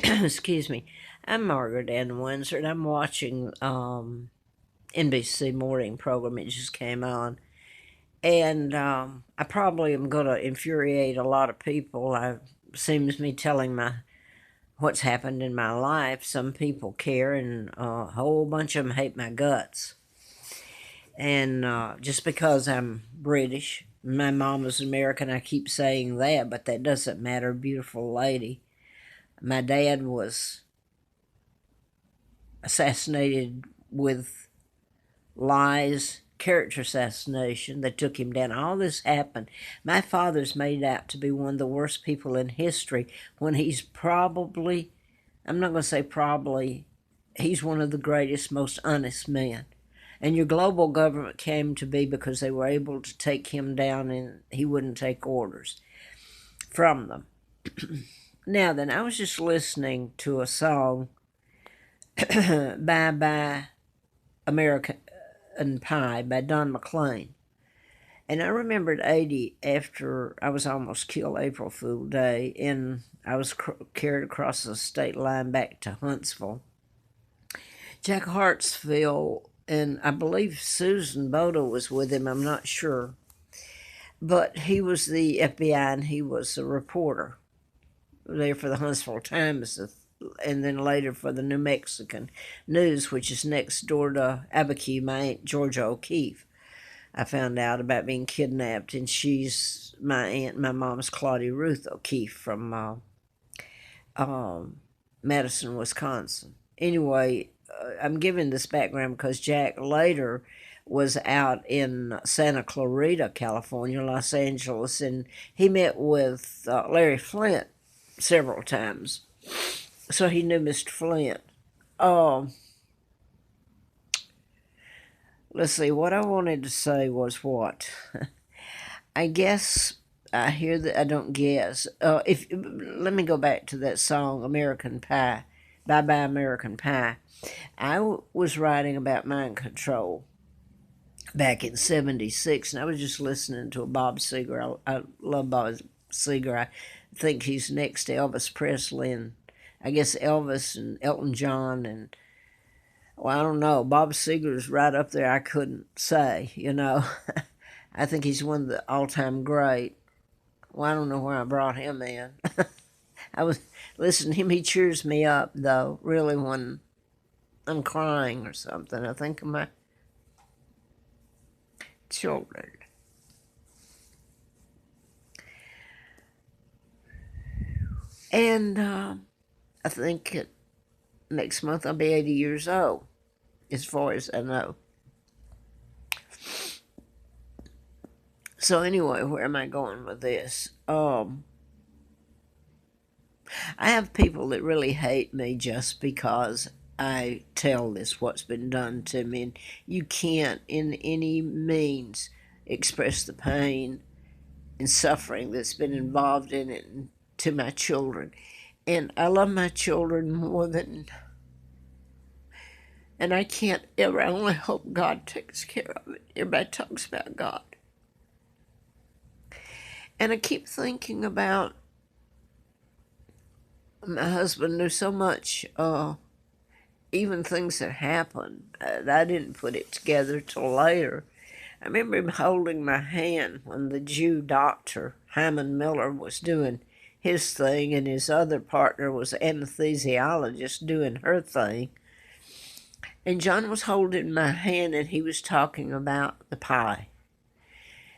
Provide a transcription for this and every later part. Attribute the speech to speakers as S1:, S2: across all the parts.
S1: Excuse me. I'm Margaret Ann Windsor, and I'm watching NBC morning program. It just came on, and I probably am going to infuriate a lot of people. I seems me telling my what's happened in my life. Some people care, and a whole bunch of them hate my guts. And just because I'm British, my mom was American. I keep saying that, but that doesn't matter. Beautiful lady. My dad was assassinated with lies, character assassination that took him down. All this happened. My father's made out to be one of the worst people in history when he's probably, I'm not going to say probably, he's one of the greatest, most honest men. And your global government came to be because they were able to take him down and he wouldn't take orders from them. Now then, I was just listening to a song, Bye Bye American Pie by Don McLean. And I remembered 80 after I was almost killed April Fool Day, and I was carried across the state line back to Huntsville. Jack Hartsfield, and I believe Susan Boda was with him, I'm not sure. But he was the FBI and he was a reporter there for the Huntsville Times, and then later for the New Mexican News, which is next door to Abiquiu, my Aunt Georgia O'Keeffe. I found out about being kidnapped, and she's my aunt, my mom's Claudia Ruth O'Keeffe from Madison, Wisconsin. Anyway, I'm giving this background because Jack later was out in Santa Clarita, California, Los Angeles, and he met with Larry Flynt several times. So he knew Mr. Flynt. Let's see, what I wanted to say was what? I guess I hear that I don't guess. If let me go back to that song, American Pie, Bye Bye American Pie. I was writing about mind control back in '76, and I was just listening to a Bob Seger. I love Bob Seger. I think he's next to Elvis Presley, and I guess Elvis and Elton John, and well, I don't know. Bob Seger's right up there. I couldn't say, you know. I think he's one of the all-time great. Well, I don't know where I brought him in. I was listening to him. He cheers me up, though, really, when I'm crying or something. I think of my children. And I think next month I'll be 80 years old, as far as I know. So anyway, where am I going with this? I have people that really hate me just because I tell this what's been done to me, and you can't in any means express the pain and suffering that's been involved in it to my children. And I love my children more than, and I can't ever, I only hope God takes care of it. Everybody talks about God. And I keep thinking about my husband knew so much, even things that happened. I didn't put it together till later. I remember him holding my hand when the Jew doctor, Hyman Miller, was doing his thing, and his other partner was anesthesiologist doing her thing. And John was holding my hand, and he was talking about the pie.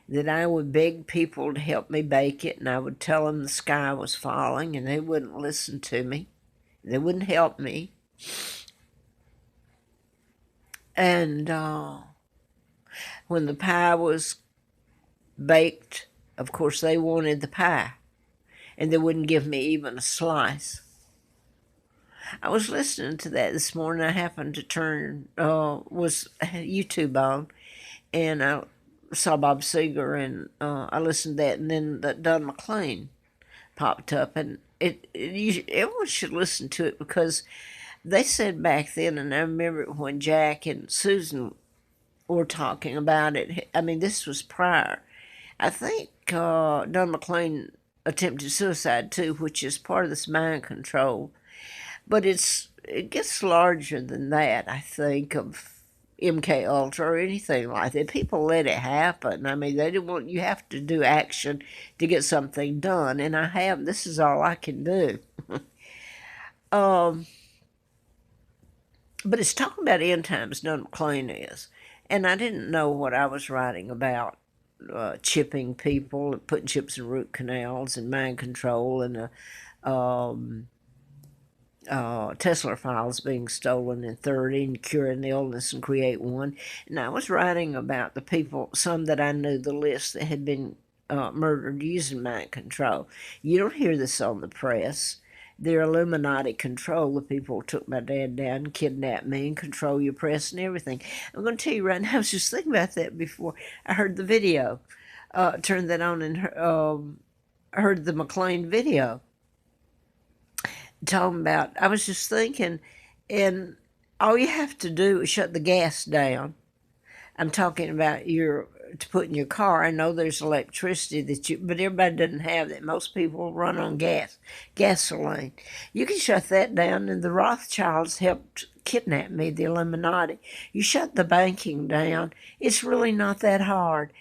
S1: That I would beg people to help me bake it, and I would tell them the sky was falling, and they wouldn't listen to me. They wouldn't help me. And when the pie was baked, of course, they wanted the pie, and they wouldn't give me even a slice. I was listening to that this morning. I happened to turn was YouTube on, and I saw Bob Seger, and I listened to that, and then that Don McLean popped up, and everyone should listen to it because they said back then, and I remember when Jack and Susan were talking about it. I mean, this was prior. I think Don McLean attempted suicide too, which is part of this mind control. But it gets larger than that, I think, of MK Ultra or anything like that. People let it happen. I mean, they don't want you have to do action to get something done, and I have. This is all I can do. um, but it's talking about end times. Don McLean is, and I didn't know what I was writing about. Chipping people, putting chips in root canals, and mind control, and Tesla files being stolen in 30 and curing the illness and create one. And I was writing about the people, some that I knew, the list that had been murdered using mind control. You don't hear this on the press. Their Illuminati control the people who took my dad down, kidnapped me, and control your press and everything. I'm going to tell you right now, I was just thinking about that before I heard the video. Turned that on and heard the McLean video. Talking about, I was just thinking, and all you have to do is shut the gas down. I'm talking about to put in your car. I know there's electricity but everybody doesn't have that. Most people run on gasoline. You can shut that down, and the Rothschilds helped kidnap me, the Illuminati. You shut the banking down. It's really not that hard.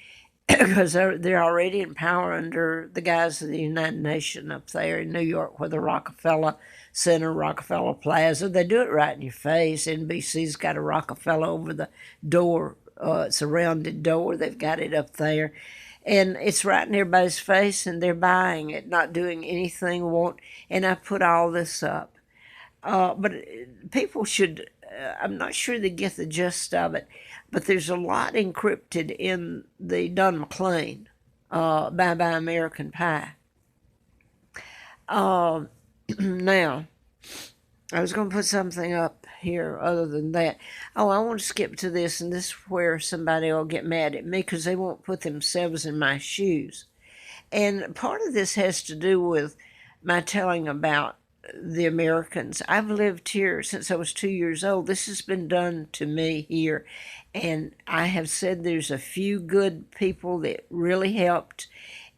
S1: Because they're already in power under the guys of the United Nations up there in New York, where the Rockefeller Center, Rockefeller Plaza, they do it right in your face. NBC's got a Rockefeller over the door. It's a rounded door. They've got it up there. And it's right in everybody's face, and they're buying it, not doing anything. And I put all this up. But people should, I'm not sure they get the gist of it, but there's a lot encrypted in the Don McLean, Bye Bye American Pie. Now, I was going to put something up here other than that. Oh, I want to skip to this, and this is where somebody will get mad at me because they won't put themselves in my shoes. And part of this has to do with my telling about the Americans. I've lived here since I was 2 years old. This has been done to me here. And I have said there's a few good people that really helped.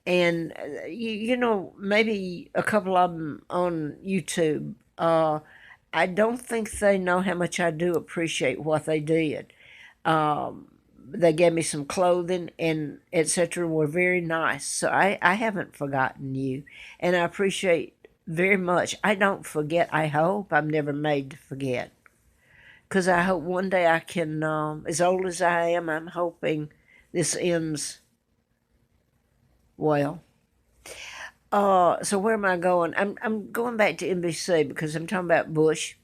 S1: And, you know, maybe a couple of them on YouTube. I don't think they know how much I do appreciate what they did. They gave me some clothing and etc. were very nice. So I haven't forgotten you. And I appreciate very much. I don't forget. I hope I'm never made to forget. Because I hope one day I can, as old as I am, I'm hoping this ends well. So where am I going? I'm going back to NBC because I'm talking about Bush.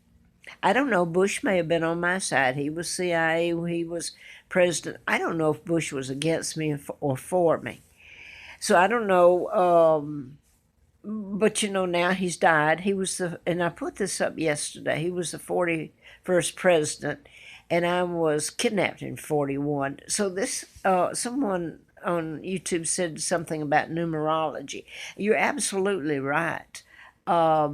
S1: I don't know. Bush may have been on my side. He was CIA. He was president. I don't know if Bush was against me or for me. So I don't know. But you know, now he's died. He was and I put this up yesterday. He was the 41st president, and I was kidnapped in 41. So this, someone on YouTube said something about numerology. You're absolutely right. I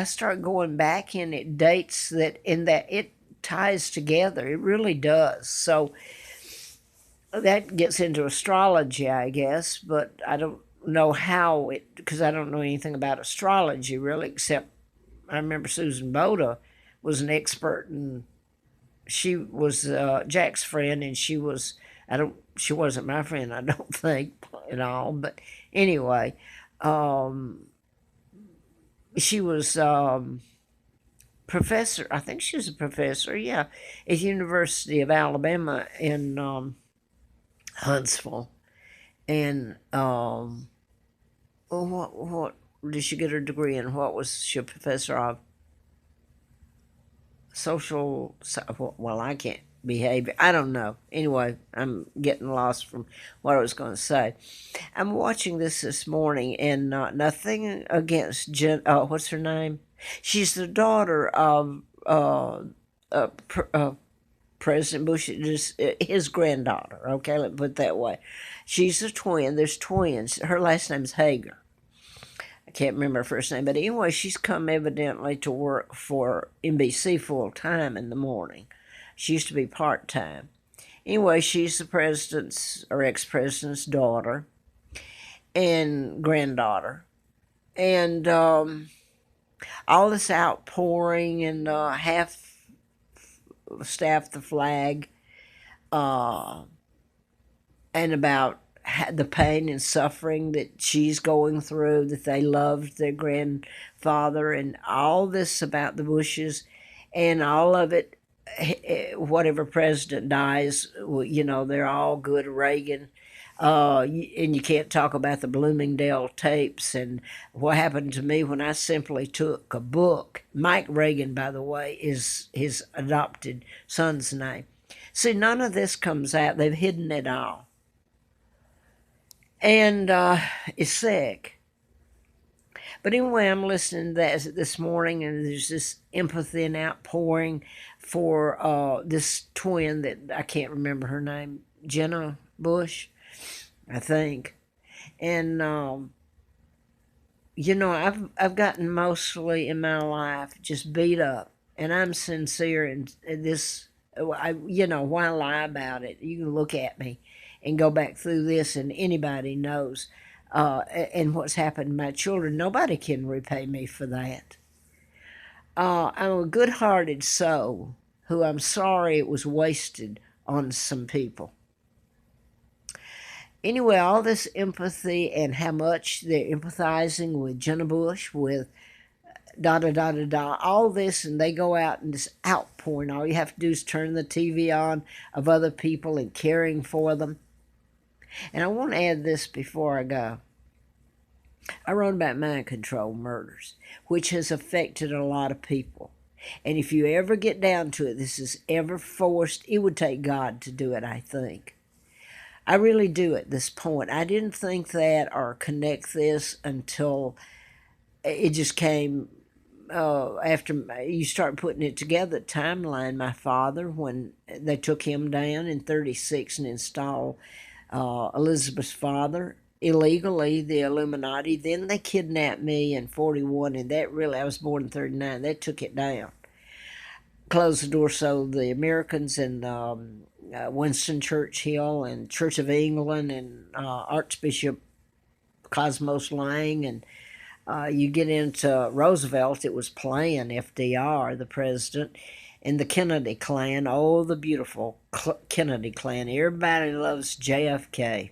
S1: start going back, and it dates that it ties together. It really does. So that gets into astrology, I guess, but I don't know how it, because I don't know anything about astrology really, except I remember Susan Boda was an expert, and she was Jack's friend, and she wasn't my friend, I don't think, at all, but anyway, she was professor, I think she was a professor, yeah, at University of Alabama in Huntsville, and what did she get her degree in? What was she a professor of? Social, well, I can't behavior. I don't know. Anyway, I'm getting lost from what I was going to say. I'm watching this morning, and nothing against what's her name? She's the daughter of President Bush, his granddaughter. Okay, let's put it that way. She's a twin. There's twins. Her last name's Hager. I can't remember her first name, but anyway, she's come evidently to work for NBC full time in the morning. She used to be part time. Anyway, she's the president's or ex-president's daughter, and granddaughter. And all this outpouring and half staff the flag, uh, and about the pain and suffering that she's going through, that they loved their grandfather, and all this about the Bushes, and all of it. Whatever president dies, they're all good. Reagan, and you can't talk about the Bloomingdale tapes and what happened to me when I simply took a book. Mike Reagan, by the way, is his adopted son's name. See, none of this comes out. They've hidden it all. And it's sick. But anyway, I'm listening to that this morning, and there's this empathy and outpouring for this twin that I can't remember her name, Jenna Bush, I think. And I've gotten mostly in my life just beat up, and I'm sincere in this. Why lie about it? You can look at me and go back through this, and anybody knows. And what's happened to my children, nobody can repay me for that. I'm a good-hearted soul who I'm sorry it was wasted on some people. Anyway, all this empathy and how much they're empathizing with Jenna Bush, with all this, and they go out and this outpouring. All you have to do is turn the TV on of other people and caring for them. And I want to add this before I go. I wrote about mind control murders, which has affected a lot of people. And if you ever get down to it, this is ever forced. It would take God to do it, I think. I really do at this point. I didn't think that or connect this until it just came after you start putting it together. The timeline, my father, when they took him down in 36 and installed Elizabeth's father illegally, the Illuminati. Then they kidnapped me in 41, and that really, I was born in 39. That took it down. Closed the door so the Americans and Winston Churchill and Church of England and Archbishop Cosmos Lang, and you get into Roosevelt, it was playing FDR, the president, and the Kennedy clan. Oh, the beautiful Kennedy clan. Everybody loves JFK.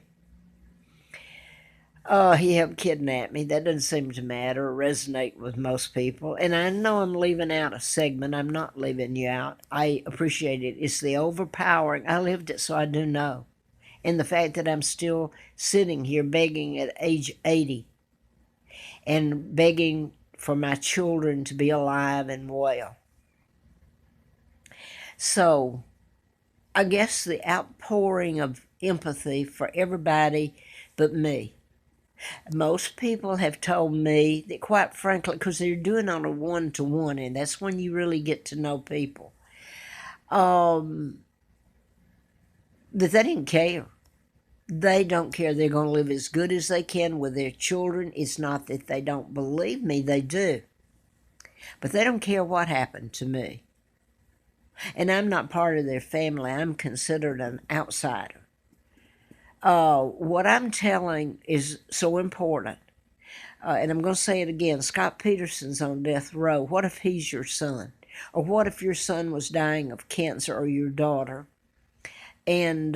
S1: He helped kidnap me. That doesn't seem to matter or resonate with most people. And I know I'm leaving out a segment. I'm not leaving you out. I appreciate it. It's the overpowering. I lived it, so I do know. And the fact that I'm still sitting here begging at age 80 and begging for my children to be alive and well. So I guess the outpouring of empathy for everybody but me. Most people have told me that, quite frankly, because they're doing it on a one-to-one, and that's when you really get to know people, that they didn't care. They don't care. They're going to live as good as they can with their children. It's not that they don't believe me. They do. But they don't care what happened to me. And I'm not part of their family. I'm considered an outsider. What I'm telling is so important. And I'm going to say it again. Scott Peterson's on death row. What if he's your son? Or what if your son was dying of cancer, or your daughter? And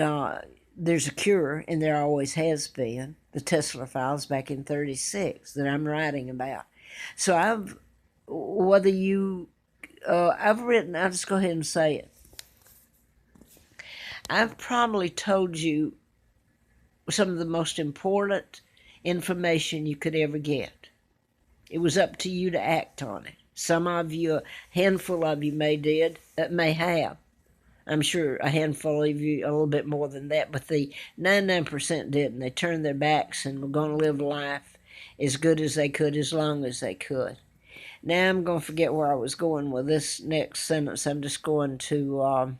S1: there's a cure, and there always has been. The Tesla files back in 36 that I'm writing about. So I've written, I'll just go ahead and say it. I've probably told you some of the most important information you could ever get. It was up to you to act on it. Some of you, a handful of you may have. I'm sure a handful of you, a little bit more than that, but the 99% didn't. They turned their backs and were going to live life as good as they could, as long as they could. Now I'm going to forget where I was going with this next sentence. I'm just going to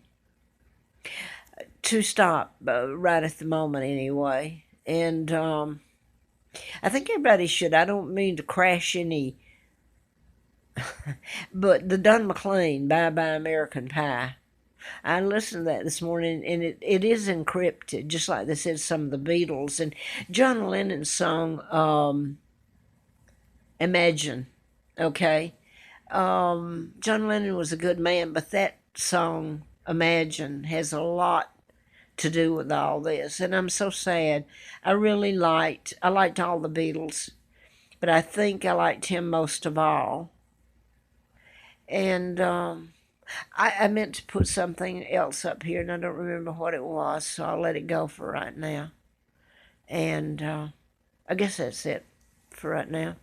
S1: stop right at the moment anyway. And I think everybody should. I don't mean to crash any, but the Don McLean, Bye Bye American Pie, I listened to that this morning, and it is encrypted, just like they said some of the Beatles. And John Lennon's song, Imagine, okay? John Lennon was a good man, but that song, Imagine, has a lot to do with all this. And I'm so sad. I liked all the Beatles, but I think I liked him most of all. And I meant to put something else up here, and I don't remember what it was, so I'll let it go for right now. And I guess that's it for right now.